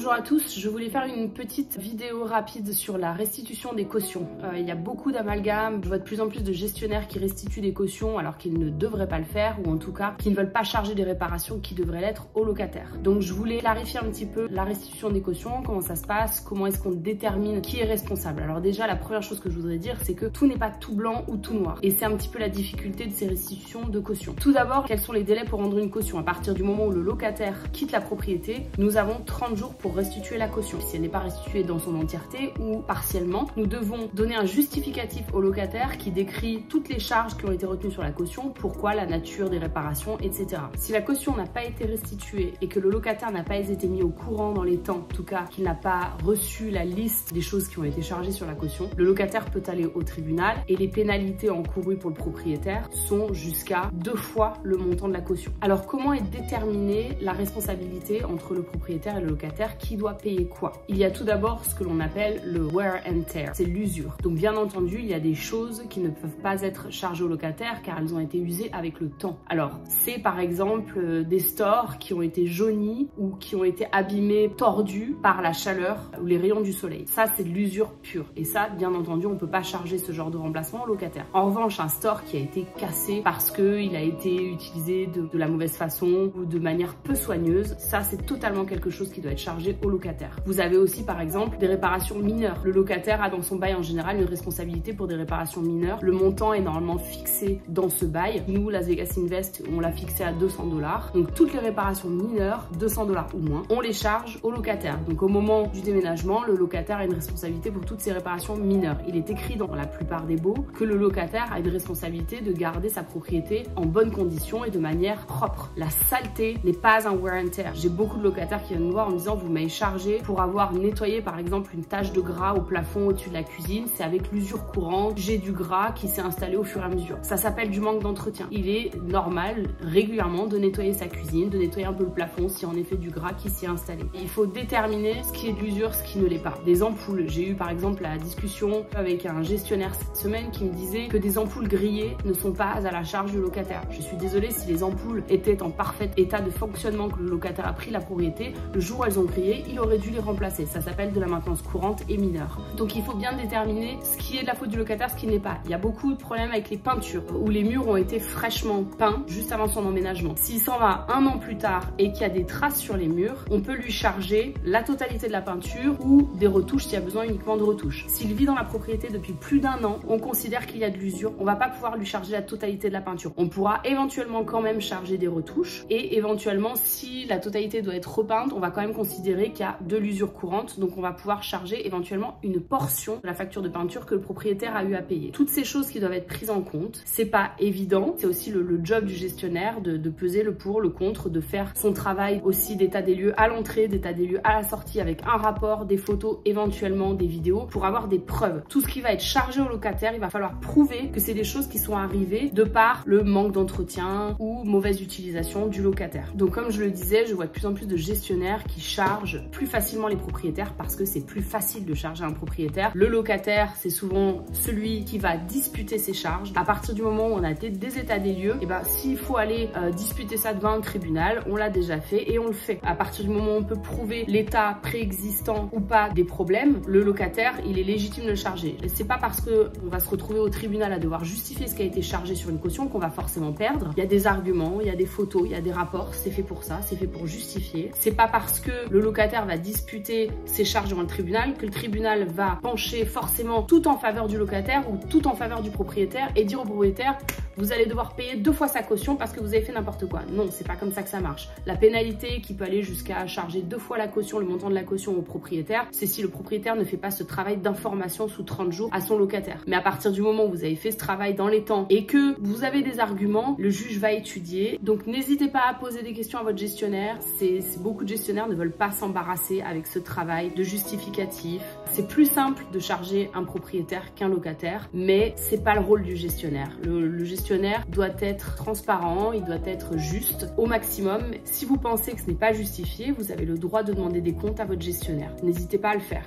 Bonjour à tous, je voulais faire une petite vidéo rapide sur la restitution des cautions. Il y a beaucoup d'amalgames, je vois de plus en plus de gestionnaires qui restituent des cautions alors qu'ils ne devraient pas le faire, ou en tout cas qui ne veulent pas charger des réparations qui devraient l'être aux locataires. Donc je voulais clarifier un petit peu la restitution des cautions, comment ça se passe, comment est-ce qu'on détermine qui est responsable. Alors déjà, la première chose que je voudrais dire, c'est que tout n'est pas tout blanc ou tout noir. Et c'est un petit peu la difficulté de ces restitutions de cautions. Tout d'abord, quels sont les délais pour rendre une caution? À partir du moment où le locataire quitte la propriété, nous avons 30 jours pour restituer la caution. Si elle n'est pas restituée dans son entièreté ou partiellement, nous devons donner un justificatif au locataire qui décrit toutes les charges qui ont été retenues sur la caution, pourquoi, la nature des réparations, etc. Si la caution n'a pas été restituée et que le locataire n'a pas été mis au courant dans les temps, en tout cas qu'il n'a pas reçu la liste des choses qui ont été chargées sur la caution, le locataire peut aller au tribunal et les pénalités encourues pour le propriétaire sont jusqu'à 2 fois le montant de la caution. Alors comment est déterminée la responsabilité entre le propriétaire et le locataire? Qui doit payer quoi? Il y a tout d'abord ce que l'on appelle le wear and tear, c'est l'usure. Donc bien entendu, il y a des choses qui ne peuvent pas être chargées au locataire car elles ont été usées avec le temps. Alors c'est par exemple des stores qui ont été jaunis ou qui ont été abîmés, tordus par la chaleur ou les rayons du soleil. Ça c'est de l'usure pure et ça bien entendu on peut pas charger ce genre de remplacement au locataire. En revanche, un store qui a été cassé parce qu'il a été utilisé de la mauvaise façon ou de manière peu soigneuse, ça c'est totalement quelque chose qui doit être chargé au locataire. Vous avez aussi par exemple des réparations mineures. Le locataire a dans son bail en général une responsabilité pour des réparations mineures. Le montant est normalement fixé dans ce bail. Nous, Las Vegas Invest, on l'a fixé à 200 $. Donc toutes les réparations mineures, 200 $ ou moins, on les charge au locataire. Donc au moment du déménagement, le locataire a une responsabilité pour toutes ces réparations mineures. Il est écrit dans la plupart des baux que le locataire a une responsabilité de garder sa propriété en bonne condition et de manière propre. La saleté n'est pas un wear and tear. J'ai beaucoup de locataires qui viennent me voir en me disant vous m'avez chargé pour avoir nettoyé par exemple une tache de gras au plafond au-dessus de la cuisine, c'est avec l'usure courante, j'ai du gras qui s'est installé au fur et à mesure. Ça s'appelle du manque d'entretien. Il est normal régulièrement de nettoyer sa cuisine, de nettoyer un peu le plafond si en effet du gras qui s'y est installé. Et il faut déterminer ce qui est de l'usure, ce qui ne l'est pas. Des ampoules, j'ai eu par exemple la discussion avec un gestionnaire cette semaine qui me disait que des ampoules grillées ne sont pas à la charge du locataire. Je suis désolée, si les ampoules étaient en parfait état de fonctionnement, que le locataire a pris la propriété, le jour où elles ont grillé, il aurait dû les remplacer. Ça s'appelle de la maintenance courante et mineure. Donc il faut bien déterminer ce qui est de la faute du locataire, ce qui n'est pas. Il y a beaucoup de problèmes avec les peintures où les murs ont été fraîchement peints juste avant son emménagement. S'il s'en va 1 an plus tard et qu'il y a des traces sur les murs, on peut lui charger la totalité de la peinture ou des retouches s'il y a besoin uniquement de retouches. S'il vit dans la propriété depuis plus d'1 an, on considère qu'il y a de l'usure, on va pas pouvoir lui charger la totalité de la peinture. On pourra éventuellement quand même charger des retouches et éventuellement si la totalité doit être repeinte, on va quand même considérer qu'il y a de l'usure courante, donc on va pouvoir charger éventuellement une portion de la facture de peinture que le propriétaire a eu à payer. Toutes ces choses qui doivent être prises en compte, c'est pas évident, c'est aussi le job du gestionnaire de peser le pour, le contre, de faire son travail aussi d'état des lieux à l'entrée, d'état des lieux à la sortie avec un rapport, des photos, éventuellement des vidéos pour avoir des preuves. Tout ce qui va être chargé au locataire, il va falloir prouver que c'est des choses qui sont arrivées de par le manque d'entretien ou mauvaise utilisation du locataire. Donc comme je le disais, je vois de plus en plus de gestionnaires qui chargent plus facilement les propriétaires parce que c'est plus facile de charger un propriétaire. Le locataire, c'est souvent celui qui va disputer ses charges. À partir du moment où on a des états des lieux, et ben s'il faut aller disputer ça devant un tribunal, on l'a déjà fait et on le fait. À partir du moment où on peut prouver l'état préexistant ou pas des problèmes, le locataire, il est légitime de le charger. C'est pas parce que on va se retrouver au tribunal à devoir justifier ce qui a été chargé sur une caution qu'on va forcément perdre. Il y a des arguments, il y a des photos, il y a des rapports, c'est fait pour ça, c'est fait pour justifier. C'est pas parce que le locataire va disputer ses charges devant le tribunal que le tribunal va pencher forcément tout en faveur du locataire ou tout en faveur du propriétaire et dire au propriétaire vous allez devoir payer 2 fois sa caution parce que vous avez fait n'importe quoi. Non, c'est pas comme ça que ça marche. La pénalité qui peut aller jusqu'à charger 2 fois la caution, le montant de la caution au propriétaire, c'est si le propriétaire ne fait pas ce travail d'information sous 30 jours à son locataire. Mais à partir du moment où vous avez fait ce travail dans les temps et que vous avez des arguments, le juge va étudier. Donc n'hésitez pas à poser des questions à votre gestionnaire. Beaucoup de gestionnaires ne veulent pas s'embarrasser avec ce travail de justificatif. C'est plus simple de charger un propriétaire qu'un locataire, mais c'est pas le rôle du gestionnaire. Le gestionnaire doit être transparent, il doit être juste au maximum. Si vous pensez que ce n'est pas justifié, vous avez le droit de demander des comptes à votre gestionnaire. N'hésitez pas à le faire.